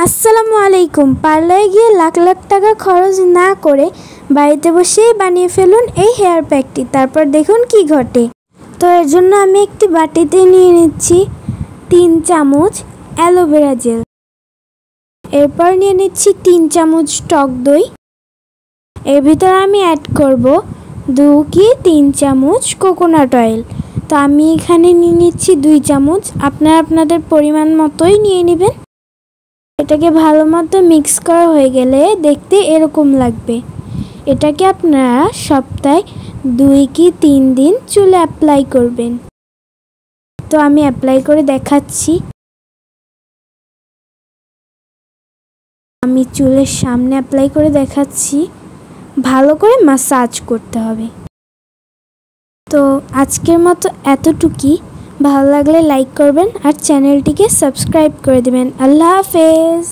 আসসালামু আলাইকুম। পার্লারে গিয়ে লাখ লাখ টাকা খরচ না করে বাড়িতে বসেই বানিয়ে ফেলুন এই হেয়ার প্যাকটি, তারপর দেখুন কি ঘটে। তো এর জন্য আমি একটি বাটিতে নিয়ে নিচ্ছি 3 চামচ অ্যালোভেরা জেল। এরপর নিয়ে নিচ্ছি 3 চামচ টক দই। এর ভিতরে আমি অ্যাড করব 2 কি 3 চামচ কোকোনাট অয়েল। তো আমি এখানে নিয়ে নিচ্ছি 2 চামচ, আপনারা আপনাদের পরিমাণ মতোই নিয়ে নেবেন। এটাকে ভালো মতো মিক্স করা হয়ে গেলে দেখতে এরকম লাগবে। এটাকে আপনারা সপ্তাহে 2 কি 3 দিন চুলে অ্যাপ্লাই করবেন। তো আমি অ্যাপ্লাই করে দেখাচ্ছি। আমি চুলের সামনে অ্যাপ্লাই করে দেখাচ্ছি। ভালো করে ম্যাসাজ করতে হবে। তো আজকের মতো এতটুকুই। ভালো লাগলে লাইক করবেন আর চ্যানেলটিকে সাবস্ক্রাইব করে দেবেন। আল্লাহ হাফেজ।